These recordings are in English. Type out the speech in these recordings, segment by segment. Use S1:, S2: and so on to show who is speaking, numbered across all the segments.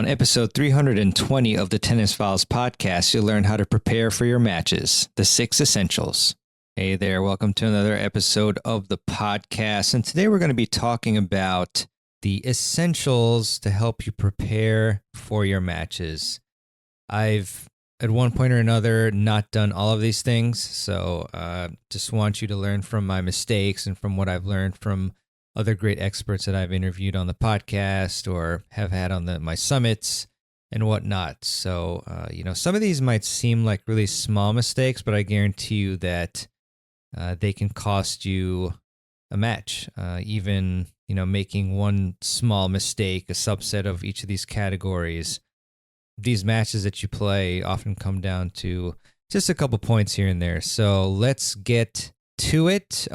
S1: On episode 320 of the Tennis Files podcast, you'll learn how to prepare for your matches, the 6 essentials. Hey there, welcome to another episode of the podcast. And today we're going to be talking about the essentials to help you prepare for your matches. I've, at one point or another, not done all of these things. So just want you to learn from my mistakes and from what I've learned from other great experts that I've interviewed on the podcast or have had on my summits and whatnot. So, some of these might seem like really small mistakes, but I guarantee you that they can cost you a match. Even, making one small mistake, a subset of each of these categories, these matches that you play often come down to just a couple points here and there. So let's get to it.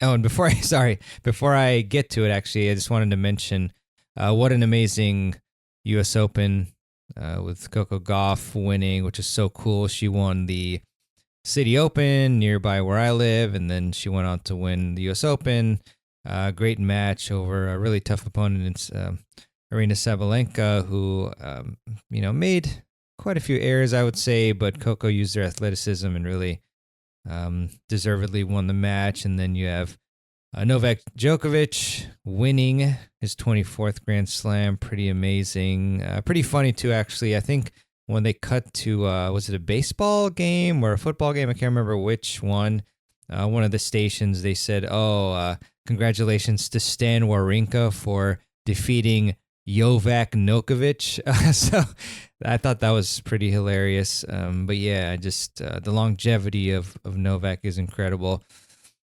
S1: Oh, and before I get to it, actually, I just wanted to mention what an amazing U.S. Open with Coco Gauff winning, which is so cool. She won the City Open nearby where I live, and then she went on to win the U.S. Open. Great match over a really tough opponent, it's Aryna Sabalenka, who made quite a few errors, I would say, but Coco used her athleticism and really deservedly won the match. And then you have Novak Djokovic winning his 24th Grand Slam. Pretty amazing. Pretty funny too, actually. I think when they cut to, was it a baseball game or a football game? I can't remember which one. One of the stations, they said, congratulations to Stan Wawrinka for defeating Novak Djokovic. So I thought that was pretty hilarious. But yeah, just the longevity of Novak is incredible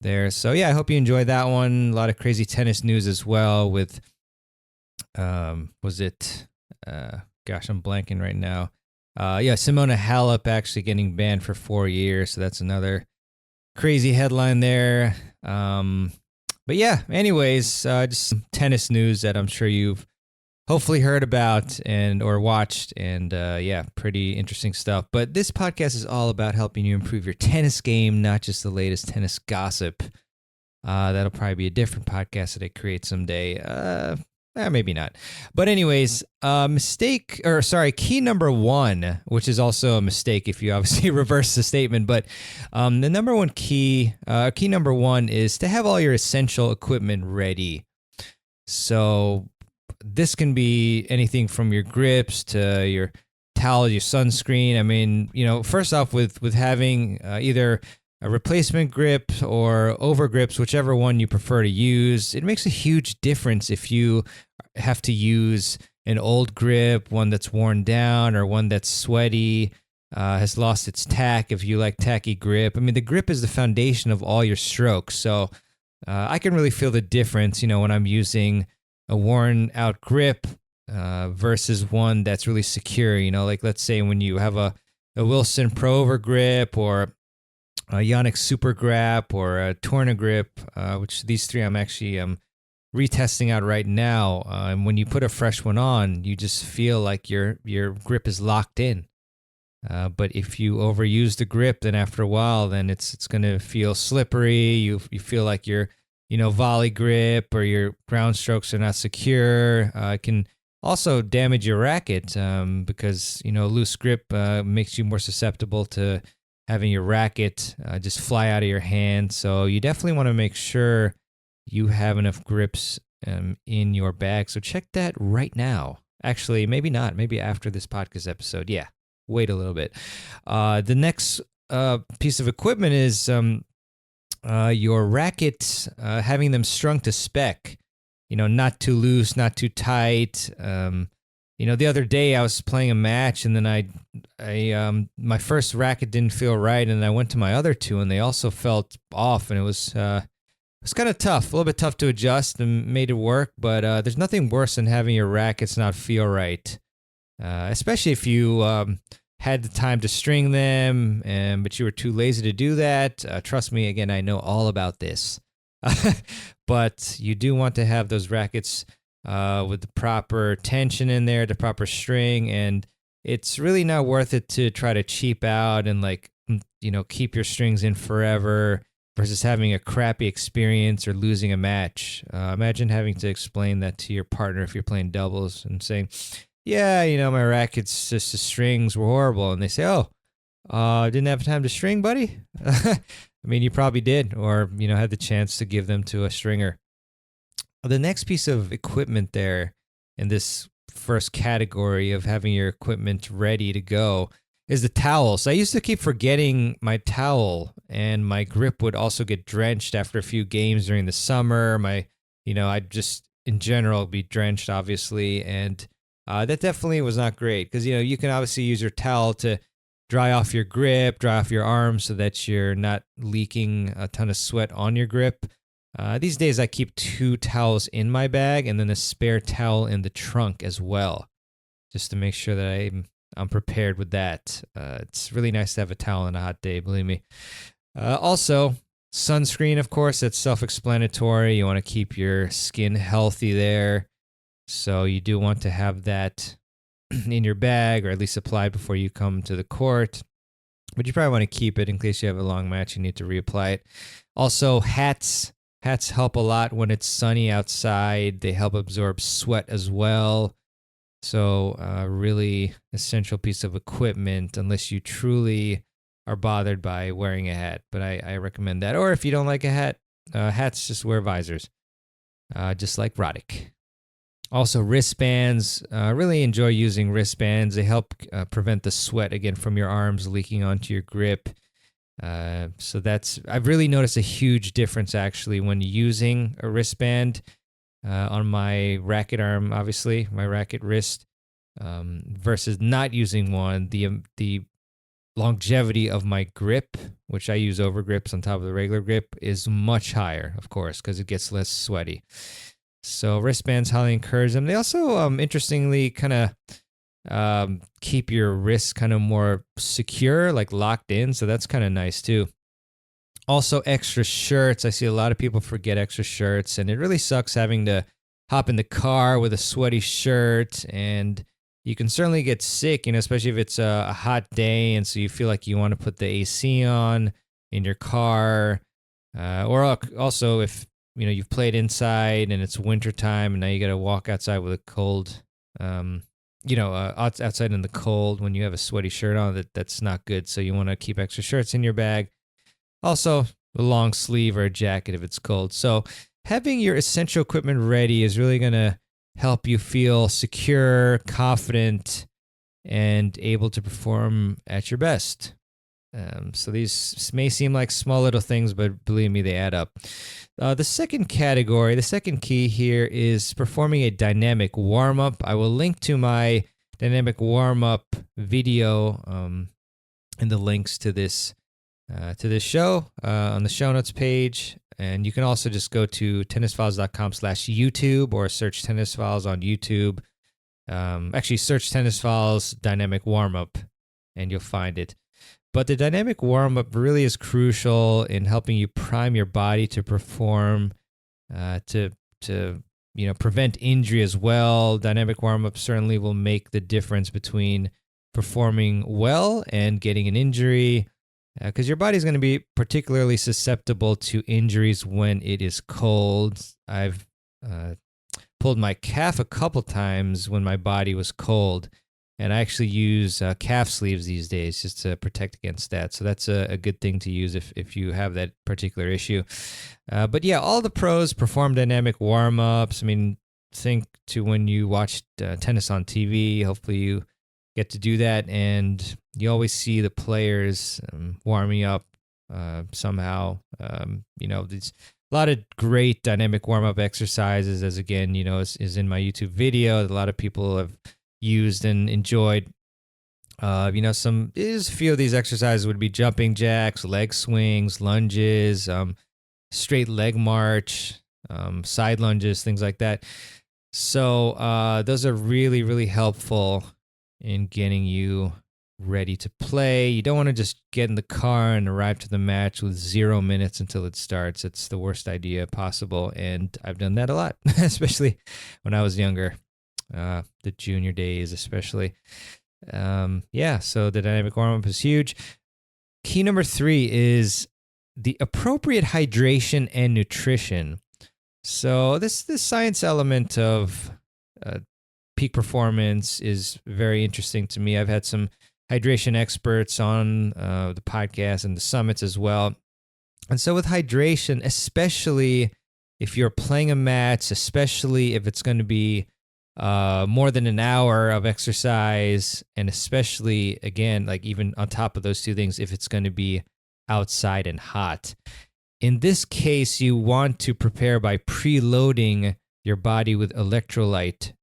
S1: there. So yeah, I hope you enjoyed that one. A lot of crazy tennis news as well with, I'm blanking right now. Simona Halep actually getting banned for 4 years. So that's another crazy headline there. But yeah, anyways, just some tennis news that I'm sure you've hopefully heard about or watched, and pretty interesting stuff. But this podcast is all about helping you improve your tennis game, not just the latest tennis gossip. That'll probably be a different podcast that I create someday. Maybe not. But anyways, key number one, which is also a mistake if you obviously reverse the statement. But the number one key number one is to have all your essential equipment ready. So this can be anything from your grips to your towel, your sunscreen. I mean, first off, with having either a replacement grip or over grips, whichever one you prefer to use, it makes a huge difference if you have to use an old grip, one that's worn down or one that's sweaty, has lost its tack. If you like tacky grip, I mean, the grip is the foundation of all your strokes. So I can really feel the difference, when I'm using a worn out grip versus one that's really secure. Like let's say when you have a Wilson Pro Over grip or a Yonex Super Grip or a Torna grip, which these three I'm actually retesting out right now. And when you put a fresh one on, you just feel like your grip is locked in. But if you overuse the grip, then after a while, then it's going to feel slippery. You feel like your volley grip or your ground strokes are not secure. It can also damage your racket because, loose grip makes you more susceptible to having your racket just fly out of your hand. So you definitely want to make sure you have enough grips in your bag. So check that right now. Actually, maybe not. Maybe after this podcast episode. Yeah, wait a little bit. The next piece of equipment is your racket, having them strung to spec, not too loose, not too tight. The other day I was playing a match and then I my first racket didn't feel right, and I went to my other two and they also felt off, and it was kind of tough, a little bit tough to adjust, and made it work. But there's nothing worse than having your rackets not feel right, especially if you had the time to string them, but you were too lazy to do that. Trust me, again, I know all about this. But you do want to have those rackets with the proper tension in there, the proper string, and it's really not worth it to try to cheap out and keep your strings in forever versus having a crappy experience or losing a match. Imagine having to explain that to your partner if you're playing doubles and saying, yeah, my rackets, just the strings were horrible. And they say, oh, didn't have time to string, buddy? I mean, you probably did, or, had the chance to give them to a stringer. The next piece of equipment there in this first category of having your equipment ready to go is the towel. So I used to keep forgetting my towel, and my grip would also get drenched after a few games during the summer. I'd just in general be drenched, obviously, and that definitely was not great because you can obviously use your towel to dry off your grip, dry off your arms so that you're not leaking a ton of sweat on your grip. These days, I keep 2 towels in my bag and then a spare towel in the trunk as well, just to make sure that I'm prepared with that. It's really nice to have a towel on a hot day, believe me. Also, sunscreen, of course, that's self-explanatory. You want to keep your skin healthy there, so you do want to have that in your bag, or at least applied before you come to the court. But you probably want to keep it in case you have a long match, you need to reapply it. Also, hats. Hats help a lot when it's sunny outside. They help absorb sweat as well. So, really essential piece of equipment unless you truly are bothered by wearing a hat. But I recommend that. Or if you don't like a hat, hats, just wear visors, just like Roddick. Also, wristbands. Really enjoy using wristbands. They help prevent the sweat, again, from your arms leaking onto your grip. So I've really noticed a huge difference actually when using a wristband on my racket arm, obviously, my racket wrist, versus not using one. The longevity of my grip, which I use over grips on top of the regular grip, is much higher, of course, because it gets less sweaty. So wristbands, highly encourage them. They also, interestingly, kind of keep your wrists kind of more secure, like locked in. So that's kind of nice too. Also, extra shirts. I see a lot of people forget extra shirts, and it really sucks having to hop in the car with a sweaty shirt, and you can certainly get sick, especially if it's a hot day, and so you feel like you want to put the AC on in your car, or also if you've played inside and it's wintertime and now you got to walk outside with a cold, outside in the cold when you have a sweaty shirt on, that's not good. So you want to keep extra shirts in your bag. Also, a long sleeve or a jacket if it's cold. So having your essential equipment ready is really going to help you feel secure, confident, and able to perform at your best. So these may seem like small little things, but believe me, they add up. The second category, the second key here is performing a dynamic warm-up. I will link to my dynamic warm-up video in the links to this show on the show notes page. And you can also just go to tennisfiles.com/YouTube or search Tennis Files on YouTube. Actually, search Tennis Files Dynamic Warm-Up and you'll find it. But the dynamic warm-up really is crucial in helping you prime your body to perform, to prevent injury as well. Dynamic warm-up certainly will make the difference between performing well and getting an injury, because your body's going to be particularly susceptible to injuries when it is cold. I've pulled my calf a couple times when my body was cold. And I actually use calf sleeves these days just to protect against that. So that's a good thing to use if you have that particular issue. But yeah, all the pros perform dynamic warm-ups. I mean, think to when you watch tennis on TV. Hopefully you get to do that. And you always see the players warming up somehow. There's a lot of great dynamic warm-up exercises, as again, is in my YouTube video. A lot of people have used and enjoyed. There's a few of these exercises would be jumping jacks, leg swings, lunges, straight leg march, side lunges, things like that. So those are really, really helpful in getting you ready to play. You don't want to just get in the car and arrive to the match with 0 minutes until it starts. It's the worst idea possible, and I've done that a lot, especially when I was younger. The junior days especially. So the dynamic warm-up is huge. Key number 3 is the appropriate hydration and nutrition. So this science element of peak performance is very interesting to me. I've had some hydration experts on the podcast and the summits as well. And so with hydration, especially if you're playing a match, especially if it's going to be more than an hour of exercise, and especially, again, like even on top of those two things, if it's going to be outside and hot. In this case, you want to prepare by preloading your body with electrolytes,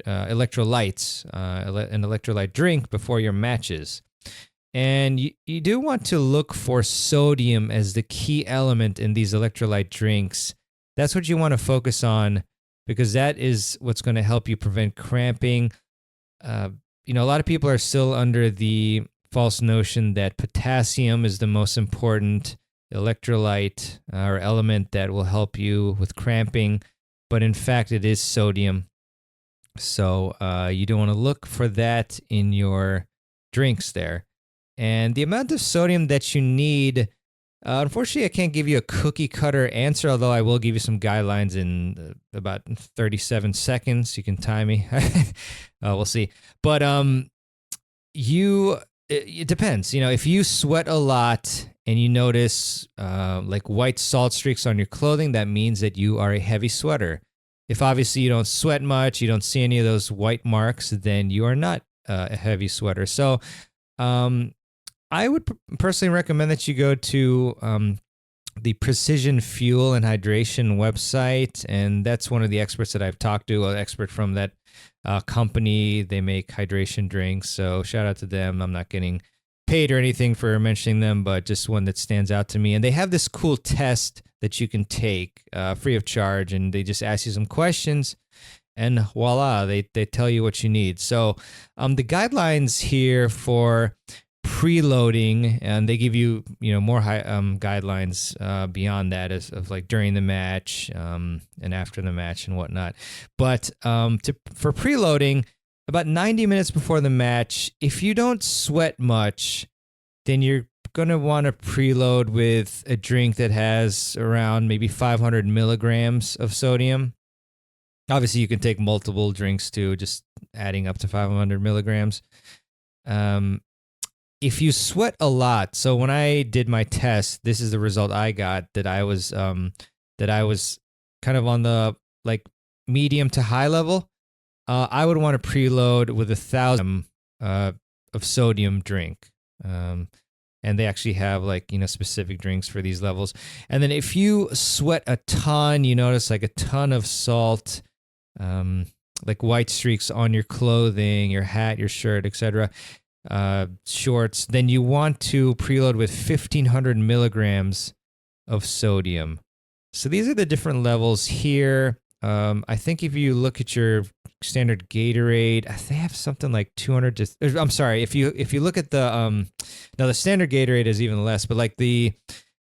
S1: an electrolyte drink before your matches. And you do want to look for sodium as the key element in these electrolyte drinks. That's what you want to focus on, because that is what's going to help you prevent cramping. A lot of people are still under the false notion that potassium is the most important electrolyte or element that will help you with cramping, but in fact, it is sodium. So you don't want to look for that in your drinks there. And the amount of sodium that you need, unfortunately, I can't give you a cookie cutter answer, although I will give you some guidelines in about 37 seconds. You can time me. We'll see. But it depends. If you sweat a lot and you notice like white salt streaks on your clothing, that means that you are a heavy sweater. If obviously you don't sweat much, you don't see any of those white marks, then you are not a heavy sweater. So I would personally recommend that you go to the Precision Fuel and Hydration website, and that's one of the experts that I've talked to, an expert from that company. They make hydration drinks, so shout out to them. I'm not getting paid or anything for mentioning them, but just one that stands out to me. And they have this cool test that you can take free of charge, and they just ask you some questions, and voila, they tell you what you need. So the guidelines here for preloading, and they give you more guidelines beyond that of like during the match and after the match and whatnot. But for preloading, about 90 minutes before the match, if you don't sweat much, then you're going to want to preload with a drink that has around maybe 500 milligrams of sodium. Obviously, you can take multiple drinks too, just adding up to 500 milligrams. If you sweat a lot, so when I did my test, this is the result I got, that I was kind of on the like medium to high level. I would want to preload with 1,000 of sodium drink. And they actually have like, specific drinks for these levels. And then if you sweat a ton, you notice like a ton of salt, like white streaks on your clothing, your hat, your shirt, etc., shorts, then you want to preload with 1,500 milligrams of sodium. So these are the different levels here. I think if you look at your standard Gatorade, they have something like 200 to, I'm sorry, if you look at the now the standard Gatorade is even less, but like the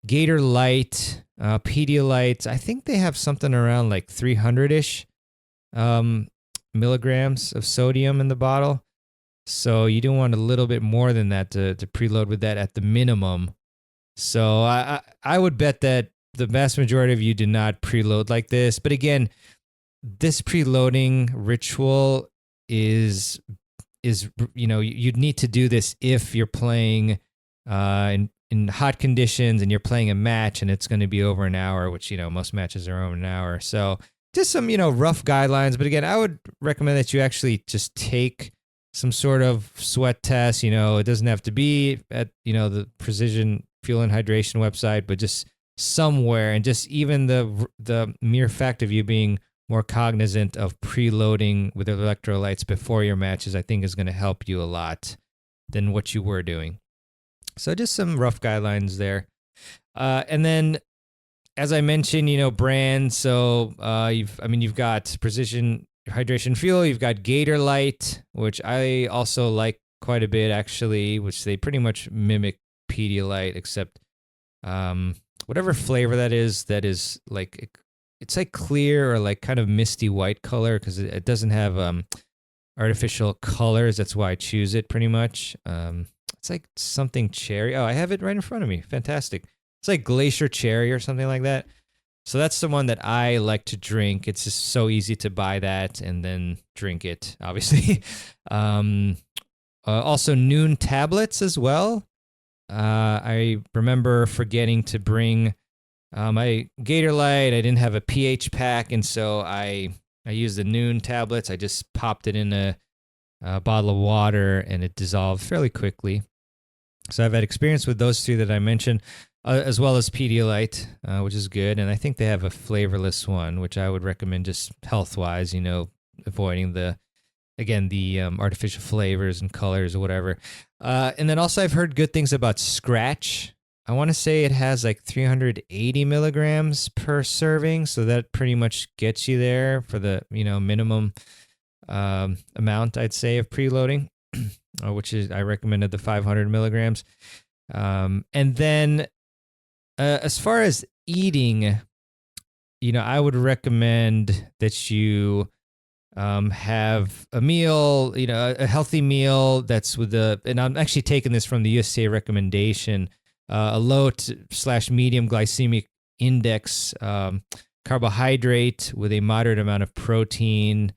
S1: Gator Light, Pedialyte, I think they have something around like 300-ish milligrams of sodium in the bottle. So you do want a little bit more than that to preload with that at the minimum. So I would bet that the vast majority of you do not preload like this. But again, this preloading ritual is you'd need to do this if you're playing in hot conditions and you're playing a match and it's going to be over an hour, which most matches are over an hour. So just some rough guidelines. But again, I would recommend that you actually just take some sort of sweat test. It doesn't have to be at the Precision Fuel and Hydration website, but just somewhere. And just even the mere fact of you being more cognizant of preloading with electrolytes before your matches, I think is going to help you a lot than what you were doing. So just some rough guidelines there. And then, as I mentioned, brands. So you've got Precision Hydration Fuel, you've got Gator Light, which I also like quite a bit actually, which they pretty much mimic Pedialyte, except whatever flavor that is like, it's like clear or like kind of misty white color, because it doesn't have artificial colors. That's why I choose it pretty much. It's like something cherry. Oh, I have it right in front of me. Fantastic. It's like glacier cherry or something like that. So that's the one that I like to drink. It's just so easy to buy that and then drink it, obviously. um, Also, Noon tablets as well. I remember forgetting to bring my Gatorlyte. I didn't have a pH pack, and so I used the Noon tablets. I just popped it in a bottle of water, and it dissolved fairly quickly. So I've had experience with those three that I mentioned, as well as Pedialyte, which is good. And I think they have a flavorless one, which I would recommend just health-wise, avoiding the artificial flavors and colors or whatever. And then also I've heard good things about Scratch. I want to say it has like 380 milligrams per serving, so that pretty much gets you there for the minimum amount, I'd say, of preloading, which is, I recommended the 500 milligrams. And then as far as eating, I would recommend that you have a meal, a healthy meal that's and I'm actually taking this from the USDA recommendation, a low/medium glycemic index carbohydrate with a moderate amount of protein.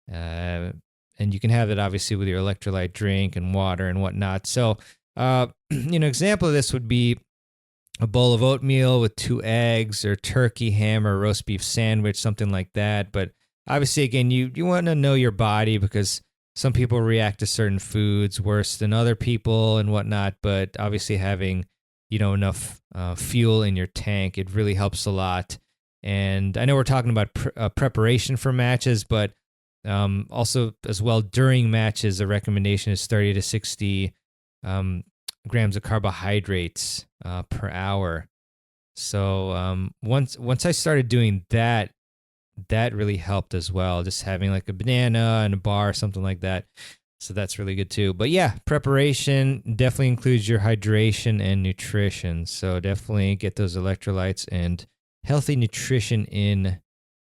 S1: And you can have it obviously with your electrolyte drink and water and whatnot. So, example of this would be a bowl of oatmeal with 2 eggs, or turkey, ham, or roast beef sandwich, something like that. But obviously, again, you want to know your body, because some people react to certain foods worse than other people and whatnot. But obviously, having enough fuel in your tank, it really helps a lot. And I know we're talking about preparation for matches, but also as well during matches, the recommendation is 30 to 60 grams of carbohydrates per hour. So once I started doing that, that really helped as well. Just having like a banana and a bar, something like that. So that's really good too. But yeah, preparation definitely includes your hydration and nutrition. So definitely get those electrolytes and healthy nutrition in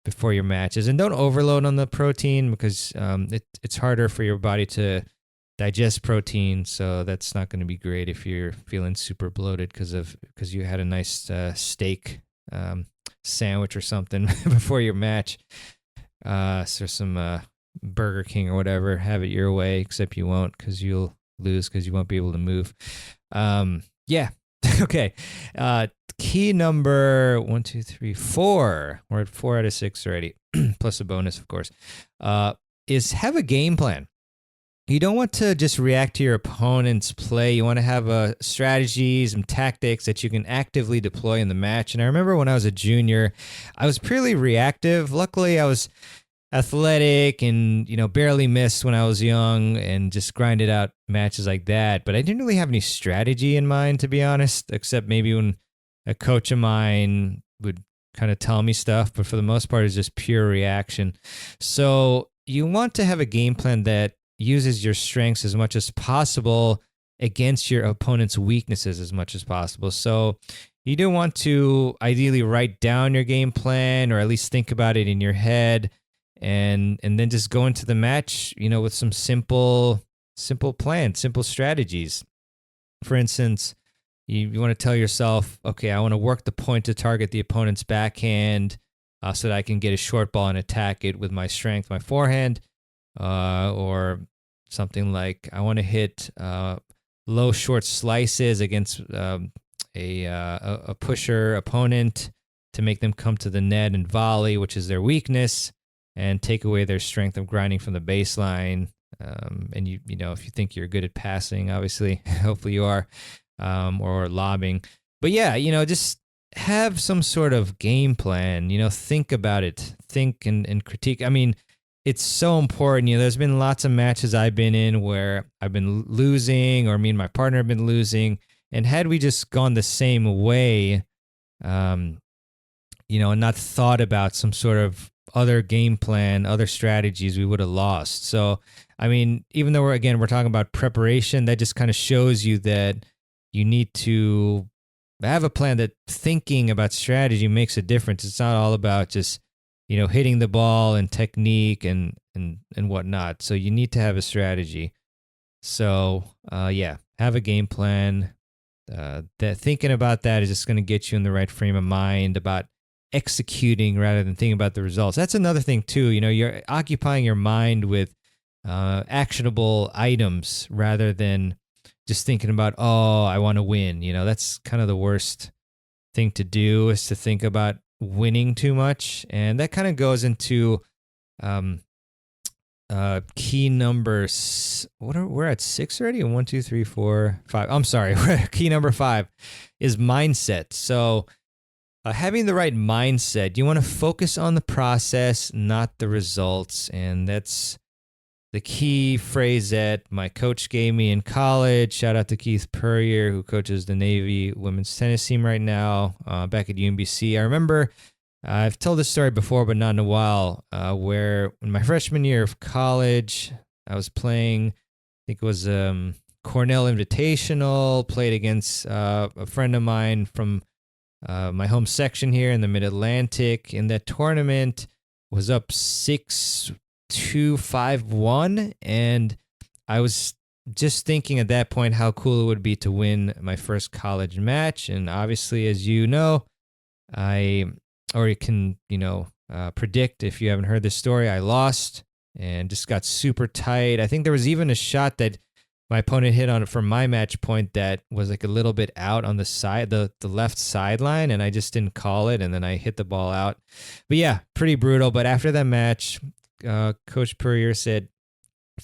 S1: before your matches. And don't overload on the protein, because it's harder for your body to digest protein. So that's not going to be great if you're feeling super bloated because you had a nice steak sandwich or something before your match. So some Burger King or whatever, have it your way, except you won't, because you'll lose because you won't be able to move. Yeah. Okay. Key number 1, 2, 3, 4. We're at 4 out of 6 already, plus a bonus, of course. Is have a game plan. You don't want to just react to your opponent's play. You want to have strategies and tactics that you can actively deploy in the match. And I remember when I was a junior, I was purely reactive. Luckily, I was athletic and barely missed when I was young and just grinded out matches like that. But I didn't really have any strategy in mind, to be honest, except maybe when a coach of mine would kind of tell me stuff. But for the most part, it's just pure reaction. So you want to have a game plan that uses your strengths as much as possible against your opponent's weaknesses as much as possible. So you do want to ideally write down your game plan, or at least think about it in your head, and then just go into the match, with some simple plans, simple strategies. For instance, you want to tell yourself, okay, I want to work the point to target the opponent's backhand so that I can get a short ball and attack it with my strength, my forehand. Or something like, I want to hit low short slices against a pusher opponent to make them come to the net and volley, which is their weakness, and take away their strength of grinding from the baseline. And if you think you're good at passing, obviously, hopefully you are, or lobbing. But yeah, just have some sort of game plan. Think about it. Think and critique. I mean, it's so important. There's been lots of matches I've been in where I've been losing, or me and my partner have been losing. And had we just gone the same way, and not thought about some sort of other game plan, other strategies, we would have lost. So, I mean, even though we're talking about preparation, that just kind of shows you that you need to have a plan, that thinking about strategy makes a difference. It's not all about just hitting the ball and technique and whatnot. So you need to have a strategy. So yeah, have a game plan. That thinking about that is just going to get you in the right frame of mind about executing rather than thinking about the results. That's another thing too. You're occupying your mind with actionable items rather than just thinking about, oh, I want to win. That's kind of the worst thing to do, is to think about winning too much. And that kind of goes into key numbers. We're at 6 already? 1, 2, 3, 4, 5. I'm sorry. Key number 5 is mindset. So having the right mindset, you want to focus on the process, not the results. And that's the key phrase that my coach gave me in college. Shout out to Keith Purrier, who coaches the Navy women's tennis team right now, back at UMBC. I remember, I've told this story before, but not in a while, where in my freshman year of college, I was playing, I think it was Cornell Invitational, played against a friend of mine from my home section here in the Mid-Atlantic. In that tournament, was up 6-2, 5-1, and I was just thinking at that point how cool it would be to win my first college match. And obviously, as you know, or you can, predict if you haven't heard this story, I lost and just got super tight. I think there was even a shot that my opponent hit on from my match point that was like a little bit out on the side, the left sideline, and I just didn't call it, and then I hit the ball out. But yeah, pretty brutal. But after that match, Coach Purrier said,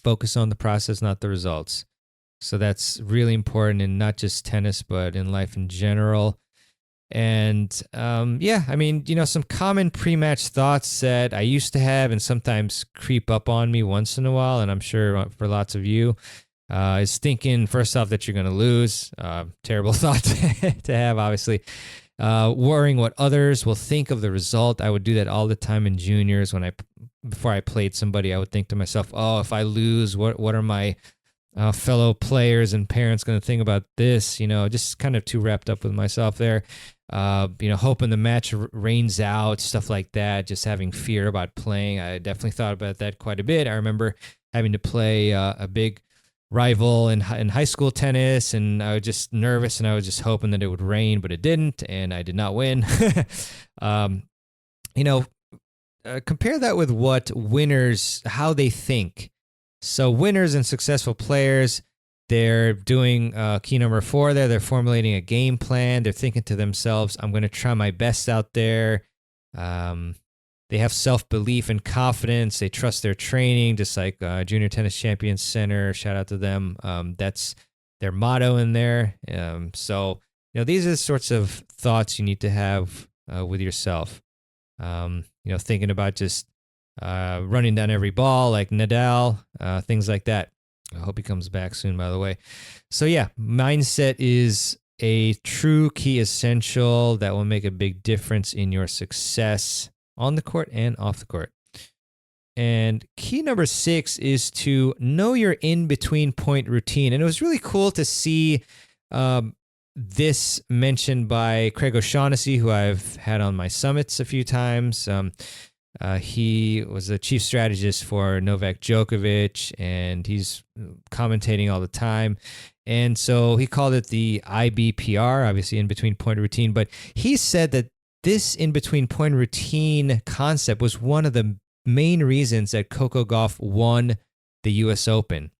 S1: focus on the process, not the results. So that's really important in not just tennis, but in life in general. And some common pre-match thoughts that I used to have and sometimes creep up on me once in a while, and I'm sure for lots of you, is thinking, first off, that you're going to lose. Terrible thought to have, obviously. Worrying what others will think of the result. I would do that all the time in juniors before I played somebody. I would think to myself, oh, if I lose, what are my fellow players and parents going to think about this? Just kind of too wrapped up with myself there. Hoping the match rains out, stuff like that, just having fear about playing. I definitely thought about that quite a bit. I remember having to play a big rival in high school tennis, and I was just nervous, and I was just hoping that it would rain, but it didn't, and I did not win. Compare that with what winners, how they think. So winners and successful players, they're doing key number 4 there. They're formulating a game plan. They're thinking to themselves, I'm going to try my best out there. They have self-belief and confidence. They trust their training, just like Junior Tennis Champions Center. Shout out to them. That's their motto in there. So these are the sorts of thoughts you need to have with yourself. Thinking about just running down every ball like Nadal, things like that. I hope he comes back soon, by the way. So yeah, mindset is a true key essential that will make a big difference in your success on the court and off the court. And key number 6 is to know your in-between point routine. And it was really cool to see this mentioned by Craig O'Shaughnessy, who I've had on my summits a few times. He was a chief strategist for Novak Djokovic, and he's commentating all the time. And so he called it the IBPR, obviously in-between point routine. But he said that this in-between point routine concept was one of the main reasons that Coco Gauff won the U.S. Open.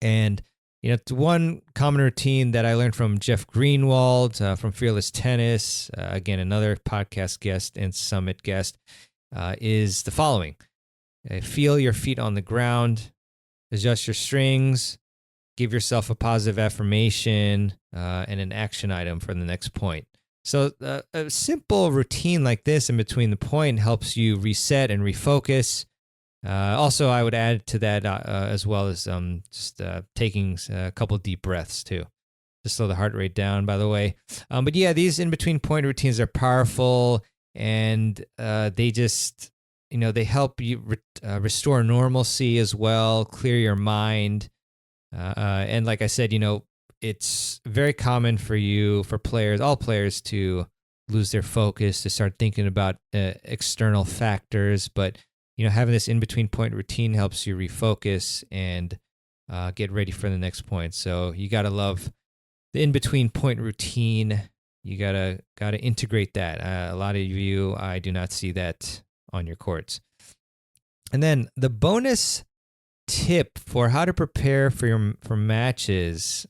S1: And it's one common routine that I learned from Jeff Greenwald from Fearless Tennis, again, another podcast guest and summit guest, is the following. Feel your feet on the ground, adjust your strings, give yourself a positive affirmation, and an action item for the next point. So a simple routine like this in between the point helps you reset and refocus. Also, I would add to that as well as just taking a couple deep breaths too. Just slow the heart rate down, by the way. But yeah, these in-between point routines are powerful, and they just, they help you restore normalcy as well, clear your mind. And like I said, it's very common for players, all players, to lose their focus, to start thinking about external factors. But having this in-between point routine helps you refocus and get ready for the next point. So you got to love the in-between point routine You gotta integrate that. A lot of you, I do not see that on your courts. And then the bonus tip for how to prepare for matches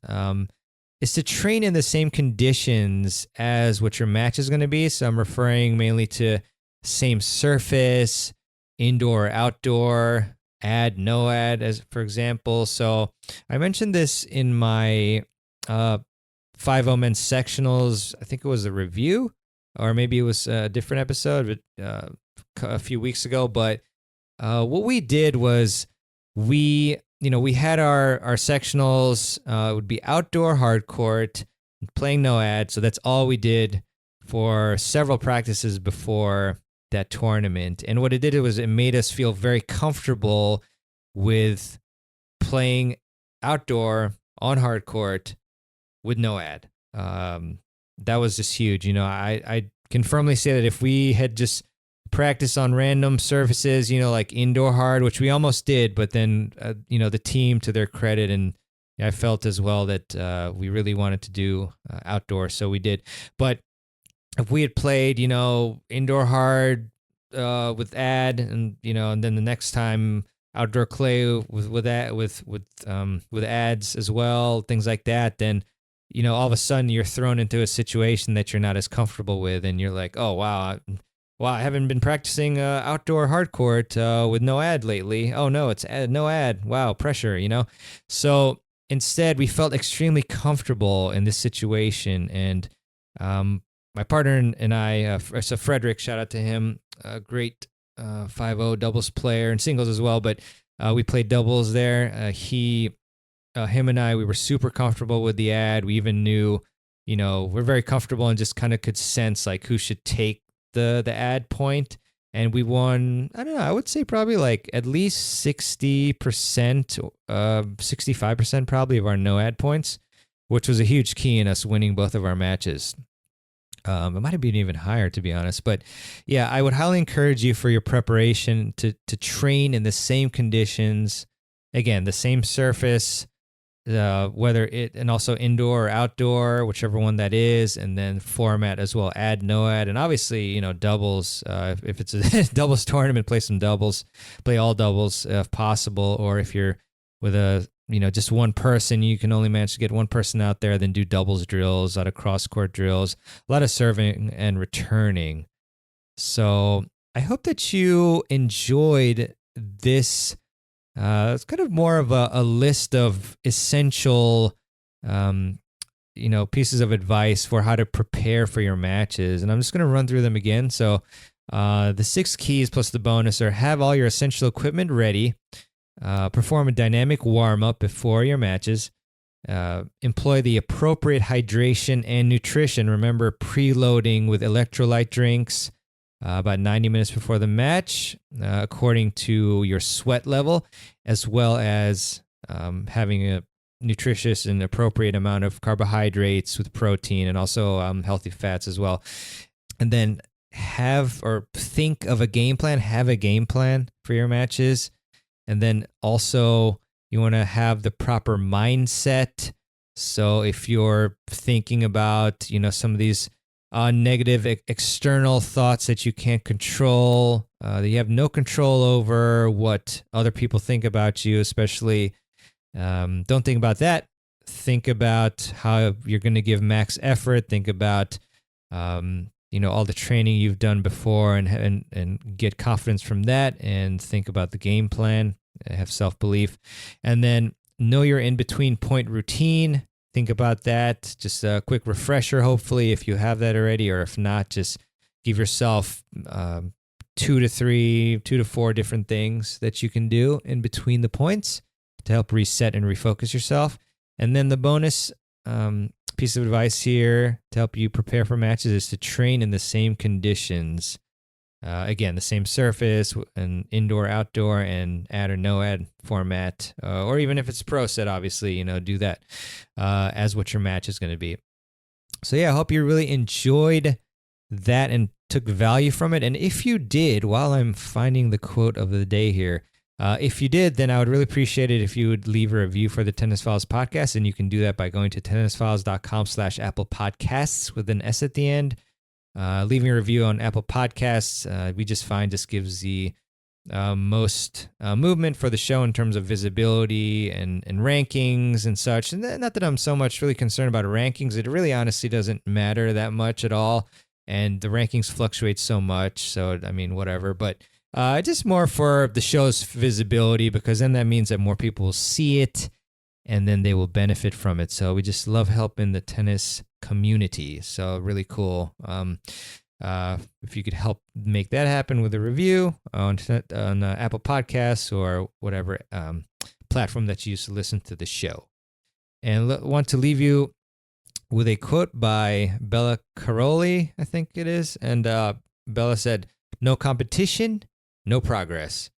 S1: is to train in the same conditions as what your match is going to be. So I'm referring mainly to same surface, indoor or outdoor, ad, no ad, as for example. So I mentioned this in my 5-0 men's sectionals. I think it was a review, or maybe it was a different episode, but a few weeks ago. But what we did was we had our sectionals. It would be outdoor hard court, playing no ad. So that's all we did for several practices before that tournament. And what it did was it made us feel very comfortable with playing outdoor on hard court with no ad. That was just huge. I can firmly say that if we had just practiced on random surfaces, like indoor hard, which we almost did, but then, the team, to their credit, and I felt as well that we really wanted to do outdoor, so we did. But if we had played, indoor hard with ad, and and then the next time outdoor clay with ads as well, things like that, then all of a sudden you're thrown into a situation that you're not as comfortable with, and you're like, oh wow, I haven't been practicing outdoor hard court with no ad lately. Oh no, it's no ad. Wow, pressure, So instead, we felt extremely comfortable in this situation, and my partner and I, so Frederick, shout out to him, a great 5-0 doubles player and singles as well, but we played doubles there. Him and I, we were super comfortable with the ad. We even knew, we're very comfortable and just kind of could sense like who should take the ad point. And we won, I don't know, I would say probably like at least 60%, 65% probably of our no ad points, which was a huge key in us winning both of our matches. It might have been even higher, to be honest. But yeah, I would highly encourage you for your preparation to train in the same conditions. Again, the same surface, and also indoor or outdoor, whichever one that is, and then format as well, ad, no ad, and obviously, doubles. If it's a doubles tournament, play some doubles, play all doubles if possible, or if you're with just one person, you can only manage to get one person out there, then do doubles drills, a lot of cross-court drills, a lot of serving and returning. So I hope that you enjoyed this. It's kind of more of a list of essential, pieces of advice for how to prepare for your matches. And I'm just going to run through them again. So the 6 keys plus the bonus are: have all your essential equipment ready, perform a dynamic warm-up before your matches, employ the appropriate hydration and nutrition. Remember, preloading with electrolyte drinks about 90 minutes before the match, according to your sweat level, as well as having a nutritious and appropriate amount of carbohydrates with protein, and also healthy fats as well. And then have a game plan for your matches. And then also you want to have the proper mindset. So if you're thinking about, some of these negative external thoughts that you can't control, that you have no control over what other people think about you, especially, don't think about that. Think about how you're going to give max effort. Think about, all the training you've done before, and get confidence from that, and think about the game plan, have self-belief, and then know your in-between point routine. Think about that. Just a quick refresher, hopefully, if you have that already, or if not, just give yourself 2 to 4 different things that you can do in between the points to help reset and refocus yourself. And then the bonus piece of advice here to help you prepare for matches is to train in the same conditions. Again, the same surface, and indoor, outdoor, and ad or no ad format, or even if it's pro set, obviously, do that as what your match is going to be. So yeah, I hope you really enjoyed that and took value from it. And if you did, while I'm finding the quote of the day here, If you did, then I would really appreciate it if you would leave a review for the Tennis Files podcast, and you can do that by going to tennisfiles.com/Apple Podcasts with an S at the end. Leaving a review on Apple Podcasts, we just find just gives the most movement for the show in terms of visibility and rankings and such. And not that I'm so much really concerned about rankings. It really honestly doesn't matter that much at all. And the rankings fluctuate so much. So, I mean, whatever. But just more for the show's visibility, because then that means that more people will see it and then they will benefit from it. So we just love helping the tennis community. So really cool. If you could help make that happen with a review on Apple Podcasts or whatever platform that you use to listen to the show. And want to leave you with a quote by Bella Caroli, I think it is. And Bella said, "No competition, no progress."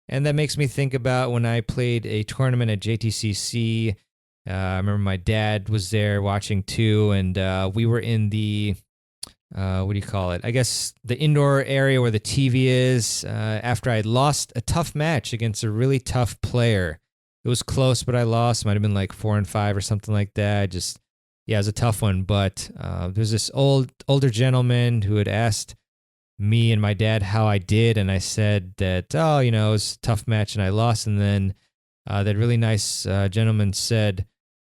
S1: And that makes me think about when I played a tournament at JTCC. I remember my dad was there watching too, and we were in the, what do you call it? I guess the indoor area where the TV is, after I had lost a tough match against a really tough player. It was close, but I lost. Might have been like 4-5 or something like that. Yeah, it was a tough one. But there's this older gentleman who had asked me and my dad how I did, and I said that, it was a tough match and I lost. And then that really nice gentleman said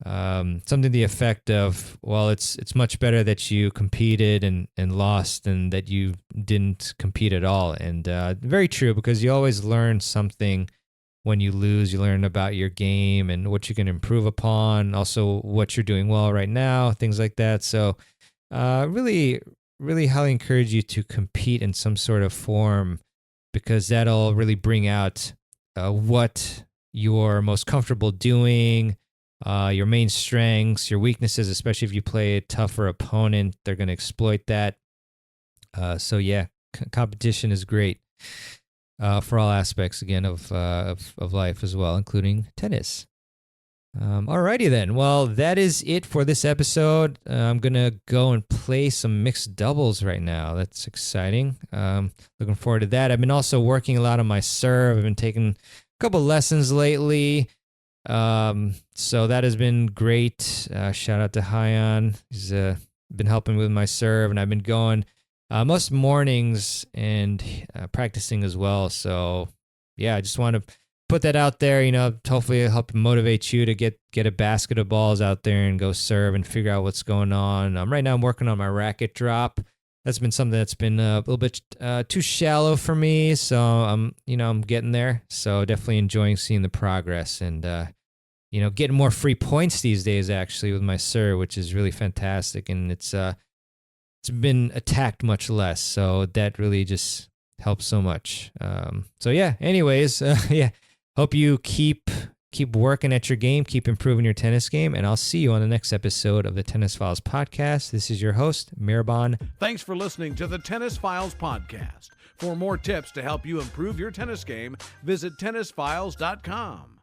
S1: something to the effect of, well, it's much better that you competed and lost than that you didn't compete at all. And very true, because you always learn something when you lose. You learn about your game and what you can improve upon, also what you're doing well right now, things like that. So really highly encourage you to compete in some sort of form, because that'll really bring out what you're most comfortable doing, your main strengths, your weaknesses, especially if you play a tougher opponent. They're going to exploit that. So yeah, competition is great for all aspects, again, of life as well, including tennis. Alrighty then. Well, that is it for this episode. I'm going to go and play some mixed doubles right now. That's exciting. Looking forward to that. I've been also working a lot on my serve. I've been taking a couple lessons lately. So that has been great. Shout out to Hyan. He's been helping with my serve, and I've been going most mornings and practicing as well. So yeah, I just want to put that out there, hopefully it'll help motivate you to get a basket of balls out there and go serve and figure out what's going on. Right now I'm working on my racket drop. That's been something that's been a little bit too shallow for me. So I'm getting there. So definitely enjoying seeing the progress and, getting more free points these days actually with my serve, which is really fantastic. And it's been attacked much less. So that really just helps so much. So yeah, anyways, yeah. Hope you keep working at your game, keep improving your tennis game, and I'll see you on the next episode of the Tennis Files podcast. This is your host, mehrban.
S2: Thanks for listening to the Tennis Files podcast. For more tips to help you improve your tennis game, visit tennisfiles.com.